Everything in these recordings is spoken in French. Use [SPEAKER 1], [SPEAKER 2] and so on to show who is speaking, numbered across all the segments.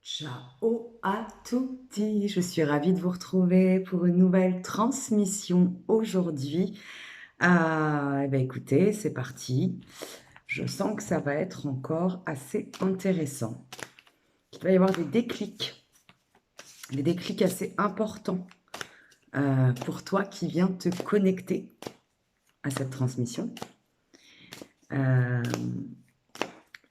[SPEAKER 1] Ciao à tutti, je suis ravie de vous retrouver pour une nouvelle transmission aujourd'hui. Eh ben écoutez, c'est parti. Je sens que ça va être encore assez intéressant. Il va y avoir des déclics assez importants pour toi qui viens te connecter à cette transmission. Euh,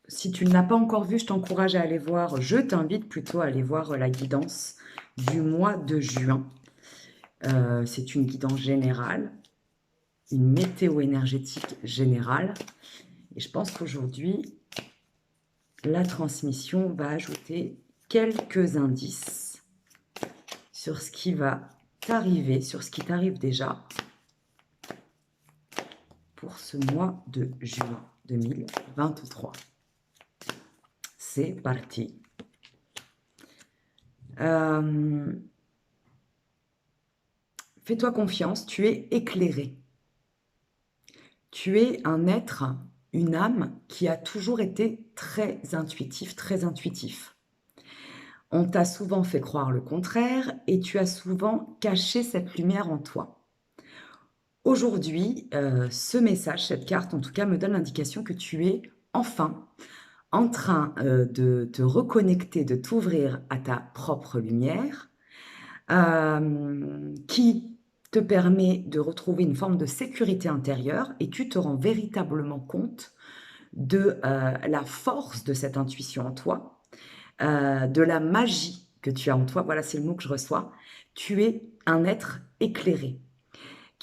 [SPEAKER 1] Si tu ne l'as pas encore vu, je t'encourage à aller voir, je t'invite plutôt à aller voir la guidance du mois de juin. C'est une guidance générale, une météo énergétique générale. Et je pense qu'aujourd'hui, la transmission va ajouter quelques indices sur ce qui va t'arriver, sur ce qui t'arrive déjà pour ce mois de juin 2023. C'est parti. Fais-toi confiance, tu es éclairé. Tu es un être, une âme qui a toujours été très intuitif, très intuitif. On t'a souvent fait croire le contraire et tu as souvent caché cette lumière en toi. Aujourd'hui, ce message, cette carte en tout cas, me donne l'indication que tu es enfin en train de te reconnecter, de t'ouvrir à ta propre lumière, qui te permet de retrouver une forme de sécurité intérieure et tu te rends véritablement compte de la force de cette intuition en toi, de la magie que tu as en toi. Voilà, c'est le mot que je reçois. Tu es un être éclairé.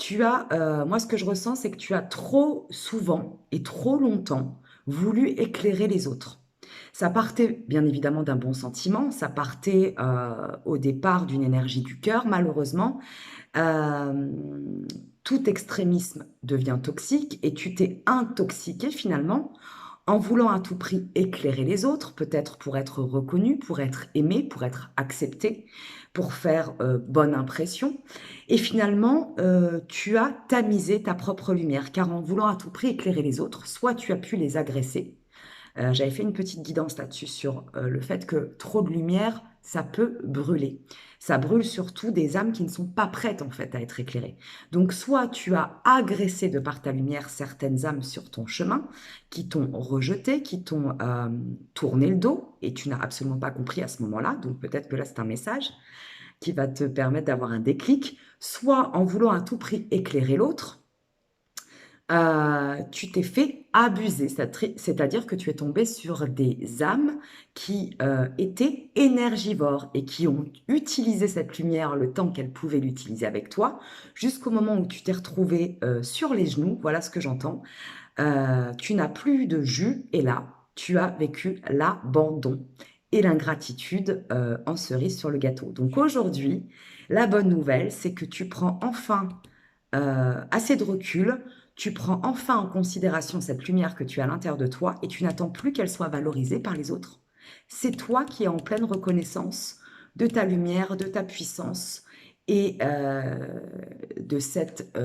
[SPEAKER 1] Moi, ce que je ressens, c'est que tu as trop souvent et trop longtemps voulu éclairer les autres. Ça partait bien évidemment d'un bon sentiment, ça partait au départ d'une énergie du cœur, malheureusement. Euh, Tout extrémisme devient toxique et tu t'es intoxiqué finalement en voulant à tout prix éclairer les autres, peut-être pour être reconnu, pour être aimé, pour être accepté, pour faire bonne impression. Et finalement, tu as tamisé ta propre lumière, car en voulant à tout prix éclairer les autres, soit tu as pu les agresser. J'avais fait une petite guidance là-dessus sur le fait que trop de lumière, ça peut brûler. Ça brûle surtout des âmes qui ne sont pas prêtes en fait à être éclairées. Donc soit tu as agressé de par ta lumière certaines âmes sur ton chemin, qui t'ont rejeté, qui t'ont tourné le dos, et tu n'as absolument pas compris à ce moment-là. Donc peut-être que là c'est un message qui va te permettre d'avoir un déclic, soit en voulant à tout prix éclairer l'autre, tu t'es fait abuser, c'est-à-dire que tu es tombé sur des âmes qui étaient énergivores et qui ont utilisé cette lumière le temps qu'elles pouvaient l'utiliser avec toi, jusqu'au moment où tu t'es retrouvé sur les genoux, voilà ce que j'entends. Tu n'as plus de jus et là, tu as vécu l'abandon et l'ingratitude en cerise sur le gâteau. Donc aujourd'hui, la bonne nouvelle, c'est que tu prends enfin assez de recul, tu prends enfin en considération cette lumière que tu as à l'intérieur de toi et tu n'attends plus qu'elle soit valorisée par les autres. C'est toi qui es en pleine reconnaissance de ta lumière, de ta puissance et de cette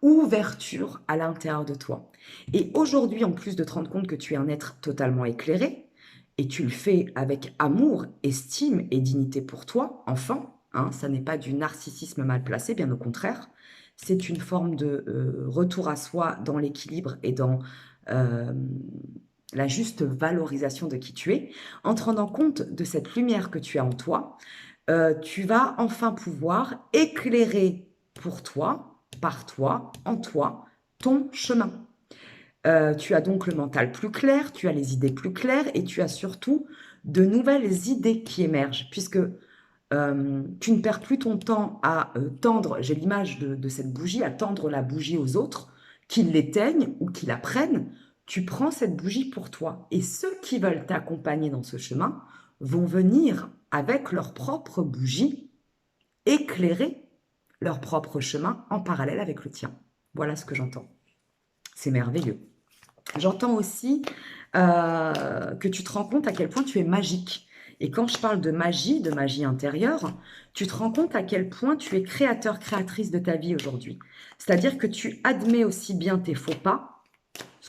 [SPEAKER 1] ouverture à l'intérieur de toi. Et aujourd'hui, en plus de te rendre compte que tu es un être totalement éclairé, et tu le fais avec amour, estime et dignité pour toi, enfin, hein, ça n'est pas du narcissisme mal placé, bien au contraire, c'est une forme de retour à soi dans l'équilibre et dans euh, la juste valorisation de qui tu es. En te rendant compte de cette lumière que tu as en toi, tu vas enfin pouvoir éclairer pour toi, par toi, en toi, ton chemin. Tu as donc le mental plus clair, tu as les idées plus claires et tu as surtout de nouvelles idées qui émergent, puisque tu ne perds plus ton temps à tendre, j'ai l'image de cette bougie, à tendre la bougie aux autres, qu'ils l'éteignent ou qu'ils la prennent. Tu prends cette bougie pour toi. Et ceux qui veulent t'accompagner dans ce chemin vont venir avec leur propre bougie éclairer leur propre chemin en parallèle avec le tien. Voilà ce que j'entends. C'est merveilleux. J'entends aussi que tu te rends compte à quel point tu es magique. Et quand je parle de magie intérieure, tu te rends compte à quel point tu es créateur, créatrice de ta vie aujourd'hui. C'est-à-dire que tu admets aussi bien tes faux pas,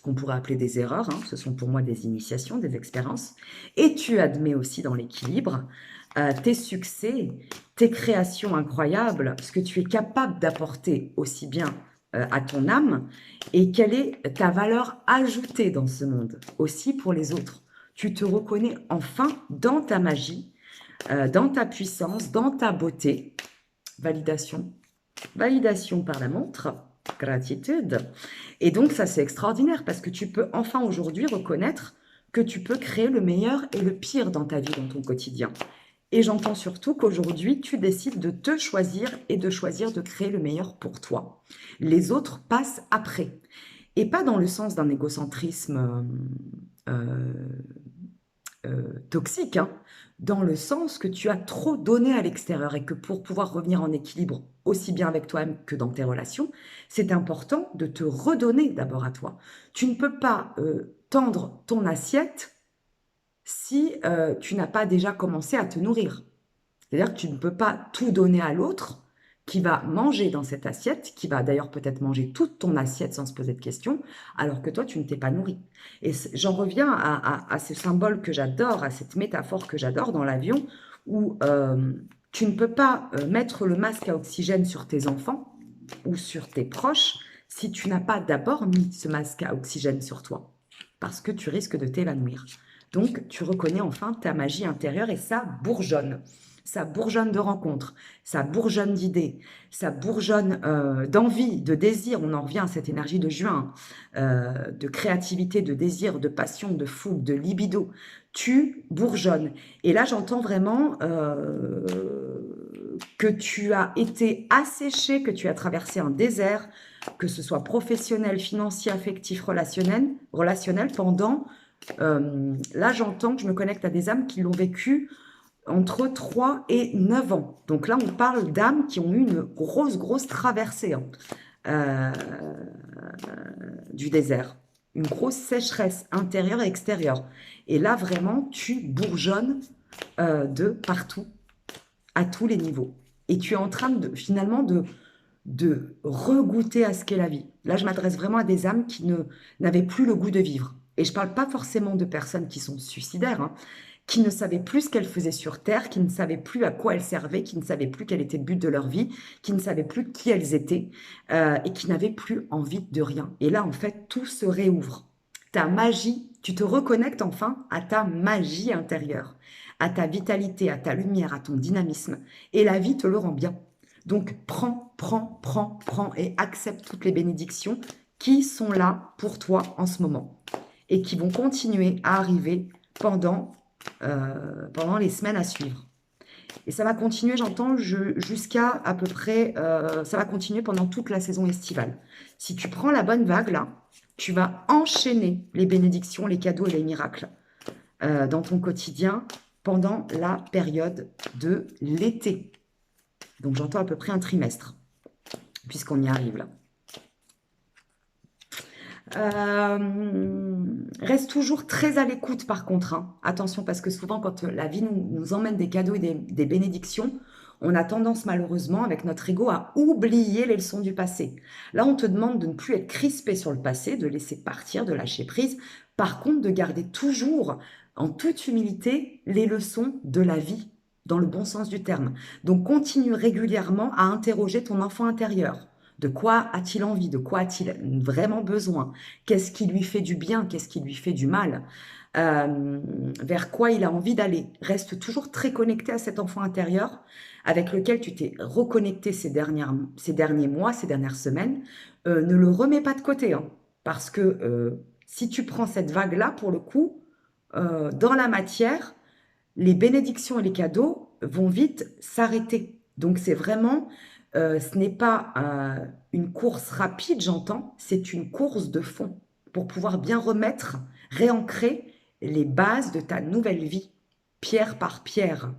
[SPEAKER 1] qu'on pourrait appeler des erreurs, hein, ce sont pour moi des initiations, des expériences, et tu admets aussi dans l'équilibre tes succès, tes créations incroyables, ce que tu es capable d'apporter aussi bien à ton âme, et quelle est ta valeur ajoutée dans ce monde, aussi pour les autres. Tu te reconnais enfin dans ta magie, dans ta puissance, dans ta beauté. Validation. Validation par la montre. Gratitude. Et donc, ça, c'est extraordinaire parce que tu peux enfin aujourd'hui reconnaître que tu peux créer le meilleur et le pire dans ta vie, dans ton quotidien. Et j'entends surtout qu'aujourd'hui, tu décides de te choisir et de choisir de créer le meilleur pour toi. Les autres passent après. Et pas dans le sens d'un égocentrisme toxique, hein, dans le sens que tu as trop donné à l'extérieur et que pour pouvoir revenir en équilibre aussi bien avec toi-même que dans tes relations, c'est important de te redonner d'abord à toi. Tu ne peux pas tendre ton assiette si tu n'as pas déjà commencé à te nourrir. C'est-à-dire que tu ne peux pas tout donner à l'autre qui va manger dans cette assiette, qui va d'ailleurs peut-être manger toute ton assiette sans se poser de questions, alors que toi, tu ne t'es pas nourri. Et j'en reviens à ce symbole que j'adore, à cette métaphore que j'adore dans l'avion, où tu ne peux pas mettre le masque à oxygène sur tes enfants ou sur tes proches si tu n'as pas d'abord mis ce masque à oxygène sur toi, parce que tu risques de t'évanouir. Donc, tu reconnais enfin ta magie intérieure et ça bourgeonne. Ça bourgeonne de rencontres, ça bourgeonne d'idées, ça bourgeonne d'envie, de désir. On en revient à cette énergie de juin, de créativité, de désir, de passion, de fougue, de libido. Tu bourgeonnes. Et là, j'entends vraiment que tu as été asséché, que tu as traversé un désert, que ce soit professionnel, financier, affectif, relationnel pendant... là, j'entends que je me connecte à des âmes qui l'ont vécu entre 3 et 9 ans. Donc là, on parle d'âmes qui ont eu une grosse traversée hein, du désert. Une grosse sécheresse intérieure et extérieure. Et là, vraiment, tu bourgeonnes de partout, à tous les niveaux. Et tu es en train de, finalement de regoûter à ce qu'est la vie. Là, je m'adresse vraiment à des âmes qui n'avaient plus le goût de vivre. Et je ne parle pas forcément de personnes qui sont suicidaires, hein, qui ne savaient plus ce qu'elles faisaient sur Terre, qui ne savaient plus à quoi elles servaient, qui ne savaient plus quel était le but de leur vie, qui ne savaient plus qui elles étaient et qui n'avaient plus envie de rien. Et là, en fait, tout se réouvre. Ta magie, tu te reconnectes enfin à ta magie intérieure, à ta vitalité, à ta lumière, à ton dynamisme. Et la vie te le rend bien. Donc, prends et accepte toutes les bénédictions qui sont là pour toi en ce moment et qui vont continuer à arriver pendant les semaines à suivre. Et ça va continuer, j'entends, jusqu'à à peu près, ça va continuer pendant toute la saison estivale. Si tu prends la bonne vague, là, tu vas enchaîner les bénédictions, les cadeaux et les miracles dans ton quotidien pendant la période de l'été. Donc, j'entends à peu près un trimestre, puisqu'on y arrive là. Reste toujours très à l'écoute par contre. Hein. Attention parce que souvent quand la vie nous emmène des cadeaux et des bénédictions, on a tendance malheureusement avec notre ego à oublier les leçons du passé. Là on te demande de ne plus être crispé sur le passé, de laisser partir, de lâcher prise. Par contre de garder toujours en toute humilité les leçons de la vie dans le bon sens du terme. Donc continue régulièrement à interroger ton enfant intérieur. De quoi a-t-il envie? De quoi a-t-il vraiment besoin? Qu'est-ce qui lui fait du bien? Qu'est-ce qui lui fait du mal? Vers quoi il a envie d'aller? Reste toujours très connecté à cet enfant intérieur avec lequel tu t'es reconnecté ces derniers mois, ces dernières semaines. Ne le remets pas de côté, hein, parce que si tu prends cette vague-là, pour le coup, dans la matière, les bénédictions et les cadeaux vont vite s'arrêter. Donc c'est vraiment... ce n'est pas une course rapide, j'entends, c'est une course de fond pour pouvoir bien remettre, réancrer les bases de ta nouvelle vie, pierre par pierre,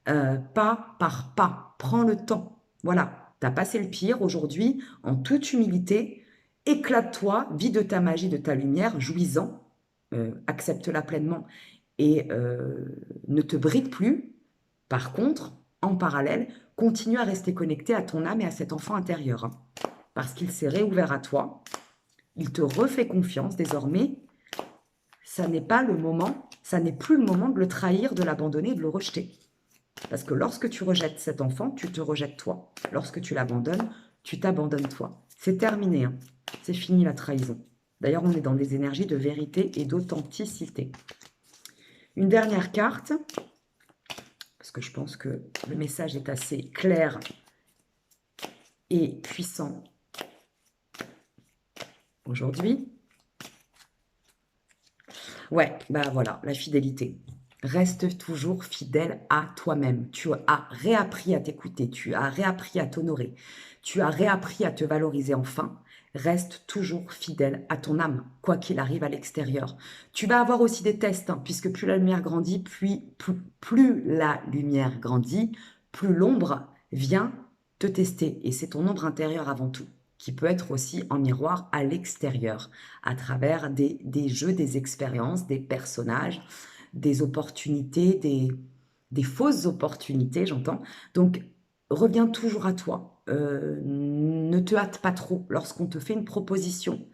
[SPEAKER 1] pas par pas. Prends le temps. Voilà, tu as passé le pire aujourd'hui en toute humilité. Éclate-toi, vis de ta magie, de ta lumière, jouis-en, accepte-la pleinement et ne te bride plus. Par contre, en parallèle, continue à rester connecté à ton âme et à cet enfant intérieur, hein, parce qu'il s'est réouvert à toi Il te refait confiance désormais. Ça n'est pas le moment, ça n'est plus le moment de le trahir, de l'abandonner, de le rejeter. Parce que lorsque tu rejettes cet enfant, tu te rejettes toi. Lorsque tu l'abandonnes, tu t'abandonnes toi. C'est terminé, hein. C'est fini la trahison. D'ailleurs, on est dans des énergies de vérité et d'authenticité. Une dernière carte, parce que je pense que le message est assez clair et puissant aujourd'hui. Ouais, bah voilà, la fidélité. Reste toujours fidèle à toi-même. Tu as réappris à t'écouter, tu as réappris à t'honorer, tu as réappris à te valoriser enfin. Reste toujours fidèle à ton âme, quoi qu'il arrive à l'extérieur. Tu vas avoir aussi des tests, hein, puisque plus la lumière grandit, plus la lumière grandit, plus l'ombre vient te tester. Et c'est ton ombre intérieure avant tout, qui peut être aussi en miroir à l'extérieur, à travers des jeux, des expériences, des personnages, des opportunités, des fausses opportunités, j'entends. Donc, reviens toujours à toi. Ne te hâte pas trop lorsqu'on te fait une proposition.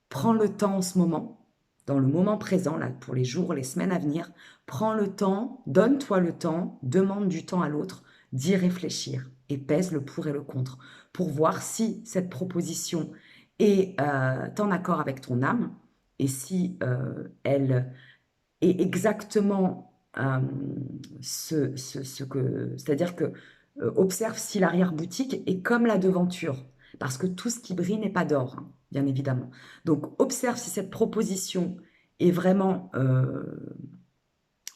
[SPEAKER 1] Prends le temps en ce moment, dans le moment présent, là, pour les jours, les semaines à venir. Prends le temps, donne-toi le temps, demande du temps à l'autre d'y réfléchir et pèse le pour et le contre pour voir si cette proposition est en accord avec ton âme et si elle est exactement ce que... C'est-à-dire que observe si l'arrière-boutique est comme la devanture, parce que tout ce qui brille n'est pas d'or, hein, bien évidemment. Donc observe si cette proposition est vraiment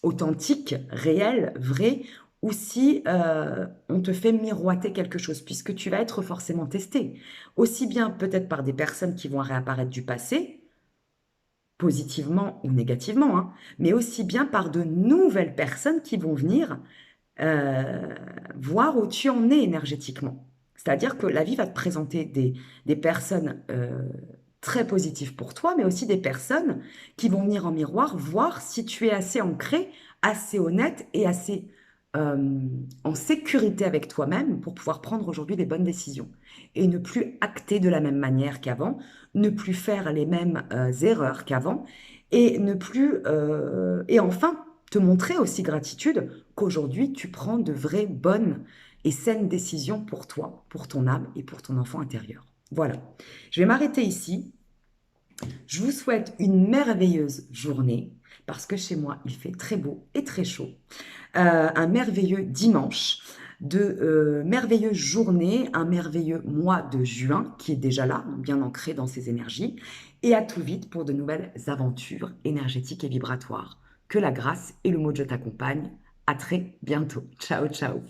[SPEAKER 1] authentique, réelle, vraie, ou si on te fait miroiter quelque chose, puisque tu vas être forcément testé, aussi bien peut-être par des personnes qui vont réapparaître du passé, positivement ou négativement, hein, mais aussi bien par de nouvelles personnes qui vont venir euh, voir où tu en es énergétiquement. C'est-à-dire que la vie va te présenter des personnes très positives pour toi, mais aussi des personnes qui vont venir en miroir voir si tu es assez ancré, assez honnête et assez en sécurité avec toi-même pour pouvoir prendre aujourd'hui des bonnes décisions et ne plus acter de la même manière qu'avant, ne plus faire les mêmes erreurs qu'avant et ne plus et enfin te montrer aussi gratitude qu'aujourd'hui tu prends de vraies bonnes et saines décisions pour toi, pour ton âme et pour ton enfant intérieur. Voilà, je vais m'arrêter ici. Je vous souhaite une merveilleuse journée parce que chez moi il fait très beau et très chaud. Un merveilleux dimanche, de merveilleuses journées, un merveilleux mois de juin qui est déjà là, bien ancré dans ses énergies. Et à tout vite pour de nouvelles aventures énergétiques et vibratoires. Que la grâce et le mojo t'accompagnent. À très bientôt. Ciao, ciao.